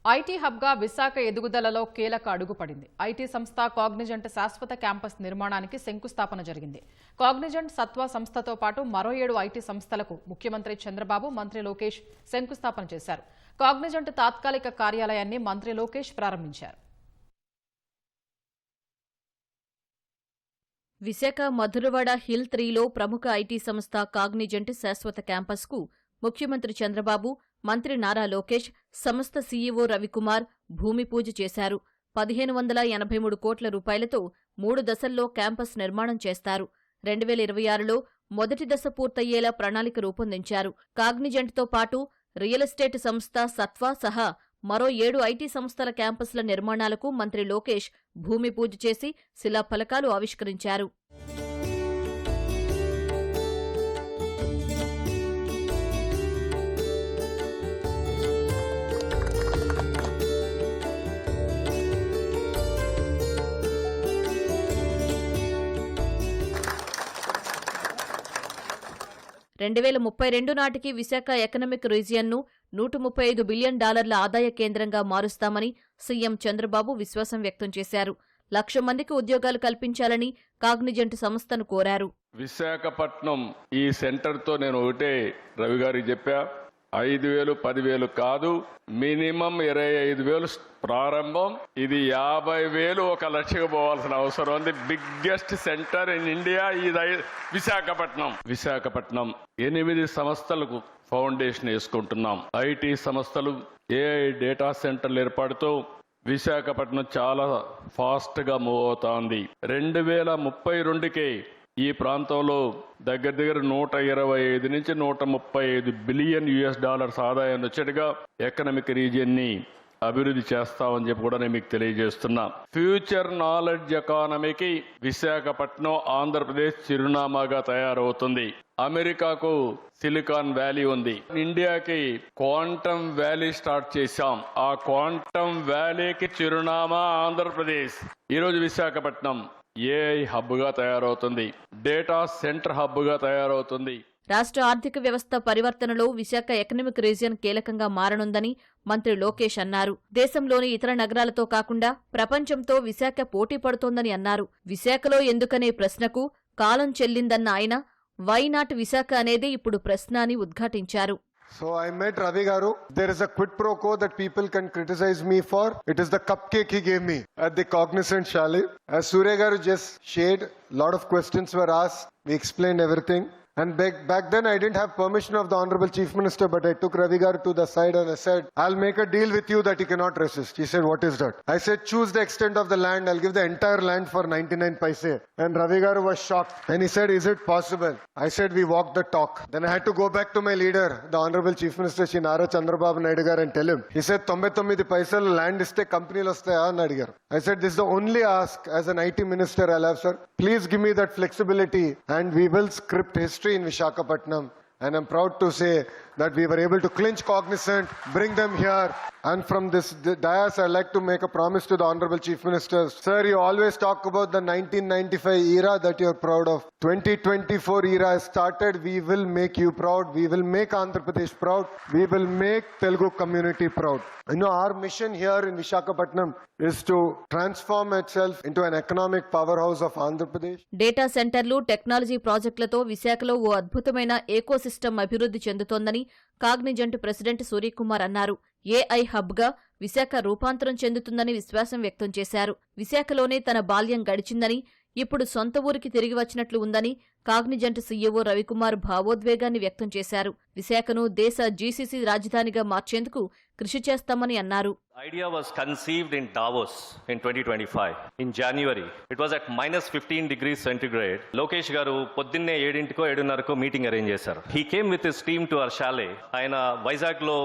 IT హబ్గా విశాఖ ఎదుగుదలలో కీలక అడుగు పడింది. ఐటీ సంస్థ కాగ్నిజెంట్ శాశ్వత క్యాంపస్ నిర్మాణానికి శంకుస్థాపన జరిగింది. కాగ్నిజెంట్ సత్వా సంస్థతో పాటు మరో 7 ఐటీ సంస్థలకు ముఖ్యమంత్రి చంద్రబాబు, మంత్రి లోకేష్ శంకుస్థాపన చేశారు. కాగ్నిజెంట్ తాత్కాలిక కార్యాలయాన్ని మంత్రి లోకేష్ ప్రారంభించారు. విశాఖ మధురవాడ హిల్ 3లో ప్రముఖ ఐటీ సంస్థ కాగ్నిజెంట్ శాశ్వత క్యాంపస్కు ముఖ్యమంత్రి చంద్రబాబు, మంత్రి నారా లోకేష్, సంస్థ సీఈఓ రవికుమార్ భూమి పూజ చేశారు. 1583 కోట్ల రూపాయలతో 3 దశల్లో క్యాంపస్ నిర్మాణం చేస్తారు. 2026లో మొదటి దశ పూర్తయ్యేలా ప్రణాళిక రూపొందించారు. కాగ్నిజెంట్తో పాటు రియల్ ఎస్టేట్ సంస్థ సత్వా సహా మరో 7 ఐటీ సంస్థల క్యాంపస్ల నిర్మాణాలకు మంత్రి లోకేష్ భూమి పూజ చేసి శిలాఫలకాలు ఆవిష్కరించారు. $2032 నాటికి విశాఖ ఎకనామిక్ రీజియన్ను $135 బిలియన్ ఆదాయ కేంద్రంగా మారుస్తామని సీఎం చంద్రబాబు విశ్వాసం వ్యక్తం చేశారు. 1,00,000 మందికి ఉద్యోగాలు కల్పించాలని కాగ్నిజెంట్ సంస్థను కోరారు. విశాఖపట్నం ఈ సెంటర్తో నేను ఒకటే రవి గారికి చెప్పా, 5,000 10,000 కాదు, మినిమం 25,000 ప్రారంభం. ఇది 50,000 1,00,000 పోవాల్సిన అవసరం ఉంది. బిగ్గెస్ట్ సెంటర్ ఇన్ ఇండియా ఇది విశాఖపట్నం. 8 సంస్థలకు ఫౌండేషన్ వేసుకుంటున్నాం. ఐటీ సంస్థలు, ఏఐ డేటా సెంటర్లు ఏర్పాటుతో విశాఖపట్నం చాలా ఫాస్ట్ గా మూవ్ అవుతోంది. 2032కే ఈ ప్రాంతంలో దగ్గర 125 నుంచి 135 బిలియన్ US ఆదాయాన్ని వచ్చేట్టుగా ఎకనామిక్ రీజియన్ ని అభివృద్ధి చేస్తామని చెప్పి కూడా నేను మీకు తెలియజేస్తున్నా. ఫ్యూచర్ నాలెడ్జ్ ఎకానమీకి విశాఖపట్నం, ఆంధ్రప్రదేశ్ చిరునామాగా తయారవుతుంది. అమెరికాకు సిలికాన్ వ్యాలీ ఉంది, ఇండియాకి క్వాంటమ్ వ్యాలీ స్టార్ట్ చేశాం. ఆ క్వాంటమ్ వ్యాలీకి చిరునామా ఆంధ్రప్రదేశ్. ఈరోజు విశాఖపట్నం ఏఐ హబ్గా తయారవుతుంది, డేటా సెంటర్ హబ్గా తయారవుతుంది. రాష్ట్ర ఆర్థిక వ్యవస్థ పరివర్తనలో విశాఖ ఎకనామిక్ రీజియన్ కీలకంగా మారనుందని మంత్రి లోకేష్ అన్నారు. దేశంలోని ఇతర నగరాలతో కాకుండా ప్రపంచంతో విశాఖ పోటీ పడుతోందని అన్నారు. విశాఖలో ఎందుకనే ప్రశ్నకు కాలం చెల్లిందన్న ఆయన వై నాట్ విశాఖ అనేది ఇప్పుడు ప్రశ్న అని ఉద్ఘాటించారు. So I met Ravi Garu. There is a quid pro quo that people can criticize me for. It is the cupcake he gave me at the Cognizant Chalet. As Surya Garu just shared, a lot of questions were asked. We explained everything. And back then I didn't have permission of the Honorable Chief Minister, but I took Ravi Garu to the side and I said, I'll make a deal with you that you cannot resist. He said, what is that? I said, choose the extent of the land. I'll give the entire land for 99 paise. And Ravi Garu was shocked. And he said, is it possible? I said, we walked the talk. Then I had to go back to my leader, the Honorable Chief Minister, Shri Nara Chandrababu Naidu Garu, and tell him. He said, 99 paisal land iste company lo vastaya Naidu Garu. I said, this is the only ask as an IT minister I'll have, sir. Please give me that flexibility and we will script history in Visakhapatnam, and I'm proud to say that we were able to clinch Cognizant, bring them here, and from this dais I'd like to make a promise to the Honorable Chief Minister. Sir, you always talk about the 1995 era that you're proud of. 2024 era has started. We will make you proud. We will make Andhra Pradesh proud. We will make Telugu community proud. You know, our mission here in Visakhapatnam is to transform itself into an economic powerhouse of Andhra Pradesh. Data సెంటర్లు, technology ప్రాజెక్టులతో విశాఖలో ఓ అద్భుతమైన ecosystem అభివృద్ధి చెందుతోందని Cognizant president Suryakumar అన్నారు. AI హబ్గా విశాఖ రూపాంతరం చెందుతుందని విశ్వాసం వ్యక్తం చేశారు. విశాఖలోనే తన బాల్యం గడిచిందని, ఇప్పుడు సొంత ఊరికి తిరిగి వచ్చినట్లు ఉందని కాగ్నిజెంట్ సీఈఓ రవికుమార్ భావోద్వేగాన్ని వ్యక్తం చేశారు. విశాఖను దేశ జీసీసీ రాజధానిగా మార్చేందుకు కృషి చేస్తామని అన్నారు. Idea was conceived in Davos in 2025 in January. It was at -15 degrees centigrade. Lokesh garu poddinne 7:00ko 7:30ko meeting arrange chesaru. He came with his team to our chalet. Ayana Vizag lo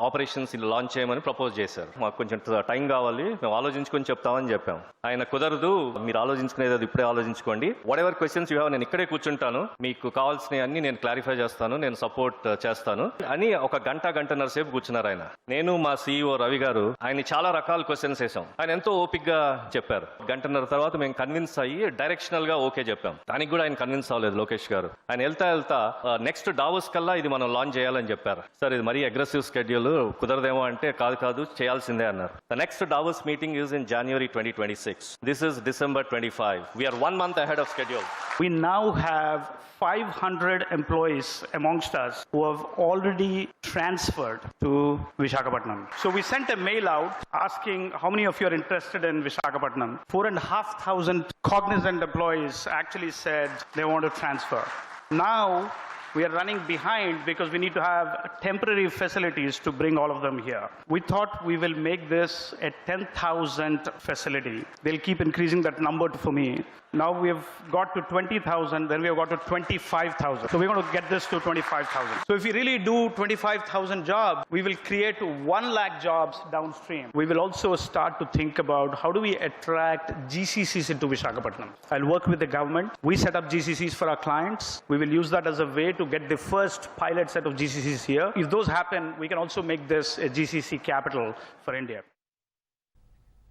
operations launch cheyamani propose chesaru. Maaku koncham time kavali, మేము ఆలోచించుకొని చెప్తామని చెప్పాం. ఆయన కుదరదు, మీరు ఆలోచించుకునేది అది ఇప్పుడే ఆలోచించుకోండి, what ever questions you have నేను ఇక్కడే కూర్చుంటాను, మీకు కావాల్సినవి అన్ని నేను క్లారిఫై చేస్తాను, నేను సపోర్ట్ చేస్తాను అని ఒక గంటన్నర సేపు కూర్చున్నారు ఆయన. నేను మా CEO రవి గారు ఆయన చాలా రకాల క్వశ్చన్స్ వేసాం. ఆయన ఎంతో ఓపిక్ గా చెప్పారు. గంటన్నర తర్వాత మేము కన్విన్స్ అయ్యి డైరెక్షనల్ గా ఓకే చెప్పాం. దానికి కూడా ఆయన కన్విన్స్ అవ్వలేదు లోకేష్ గారు. ఆయన వెళ్తా నెక్స్ట్ డావోస్ కల్లా ఇది మనం లాంచ్ చేయాలని చెప్పారు. సార్ ఇది మరీ అగ్రెసివ్ స్కెడ్యూల్ కుదరదేమో అంటే కాదు చేయాల్సిందే అన్నారు. The next Davos meeting is in January 2026. This is December 25. We are 1 month ahead of schedule. We now have 500 employees amongst us who have already transferred to Visakhapatnam. So we sent a mail out asking how many of you are interested in Visakhapatnam. 4,500 Cognizant employees actually said they want to transfer. Now we are running behind because we need to have temporary facilities to bring all of them here. We thought we will make this a 10,000 facility. They'll keep increasing that number for me. Now we have got to 20,000, then we have got to 25,000. So we're going to get this to 25,000. So if we really do 25,000 jobs, we will create 1 lakh jobs downstream. We will also start to think about how do we attract GCCs into Visakhapatnam. I'll work with the government. We set up GCCs for our clients. We will use that as a way to get the first pilot set of GCCs here. If those happen, we can also make this a GCC capital for India.